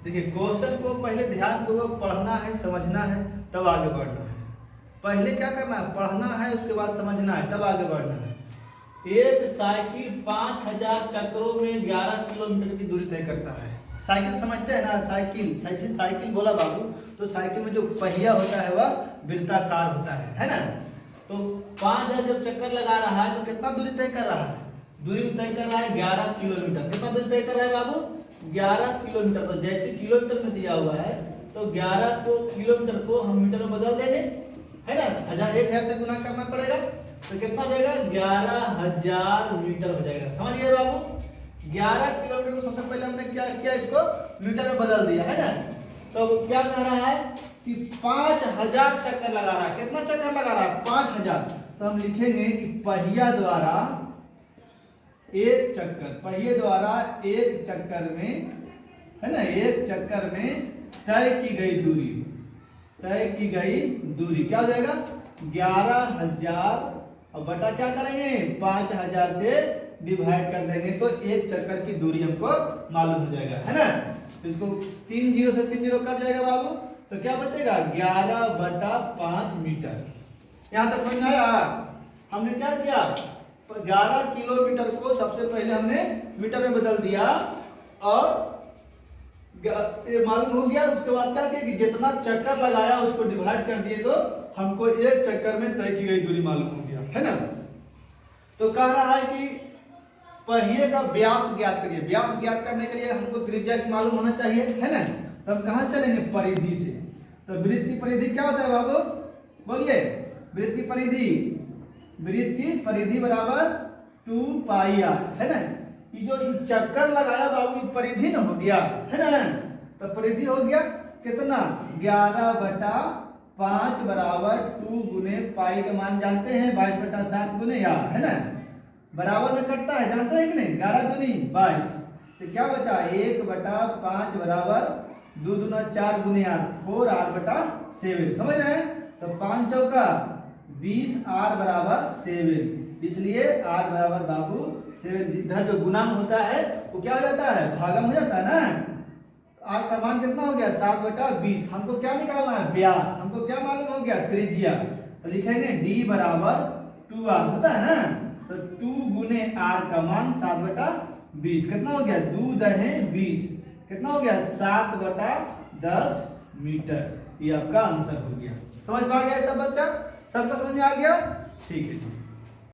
देखिए क्वेश्चन को पहले ध्यानपूर्वक पढ़ना है, समझना है, तब आगे बढ़ना है। पहले क्या करना है, पढ़ना है, उसके बाद समझना है, तब आगे बढ़ना है। एक साइकिल 5000 चक्रों में 11 किलोमीटर की दूरी तय करता है। साइकिल समझते हैं ना, साइकिल साइकिल बोला बाबू, तो साइकिल में जो पहिया होता है वह वृत्ताकार होता है ना। तो 5000 जब चक्कर लगा रहा है तो कितना दूरी तय कर रहा है, दूरी तय कर रहा है 11 किलोमीटर। कितना दूरी तय कर रहा है बाबू, 11 किलोमीटर। तो जैसे किलोमीटर में दिया हुआ है तो 11 को किलोमीटर को हम मीटर में बदल देंगे, है ना। 1000 से गुना करना पड़ेगा तो कितना हो जाएगा, 11000 मीटर हो जाएगा। समझ गए बाबू, 11 किलोमीटर को सबसे पहले हमने क्या किया, इसको मीटर में बदल दिया, है ना। तो क्या कह रहा है कि 5000 चक्कर लगा रहा है। कितना चक्कर लगा रहा है, 5000। तो हम लिखेंगे कि पहिया द्वारा एक चक्कर, पहिए द्वारा एक चक्कर में, है ना, एक चक्कर में तय की गई दूरी, तय की गई दूरी क्या हो जाएगा, 11000 और बटा क्या करेंगे, 5000 से डिवाइड कर देंगे तो एक चक्कर की दूरी हमको मालूम हो जाएगा, है ना। तो इसको 3 0 से 3 0 कट जाएगा बाबू, तो क्या बचेगा, 11/5 मीटर। यहां तक समझ में आया। हमने क्या किया, 11 किलोमीटर को सबसे पहले हमने मीटर में बदल दिया और ये मालूम हो गया। उसके बाद क्या किया कि जितना चक्कर लगाया उसको डिवाइड कर दिए तो हमको एक चक्कर में तय की गई दूरी मालूम हो गया, है ना। तो कह रहा है कि पहिए का व्यास ज्ञात करिए। व्यास ज्ञात करने के लिए हमको त्रिज्या मालूम होना चाहिए, है ना। तो हम कहाँ चलेंगे, परिधि से। तो वृत्त की परिधि क्या होता है बाबू, बोलिए। वृत्त की परिधि, वृत्त की परिधि बराबर 2πr, है ना। ये जो चक्कर लगाया बाबू, परिधि न हो गया, है ना। तो परिधि हो गया कितना, 11/5 बराबर 2 गुने पाई का मान जानते हैं, 22/7 गुने r, है ना। बराबर में कटता है, जानते हैं कि नहीं, 11 दूनी 22। तो क्या बचा, 1/5 बराबर 2 दूना 4 गुने r, 4r/7। समझ रहे हैं। तो 5 चौका 20, r बराबर 7, इसलिए r बराबर बाबू 7। इधर जो गुणांक होता है वो क्या हो जाता है, भागम हो जाता है ना। r का मान कितना हो गया, 7/20। हमको क्या निकालना है, व्यास। हमको क्या मालूम हो गया, त्रिज्या। तो लिखेंगे d बराबर 2r, होता है ना। तो 2 गुने r का मान 7/20, कितना हो गया, 2 दहे 20, कितना हो गया, 7/10 मीटर। ये आपका आंसर हो गया। समझ पा गया सब बच्चा, सबका समझ में आ गया, ठीक है।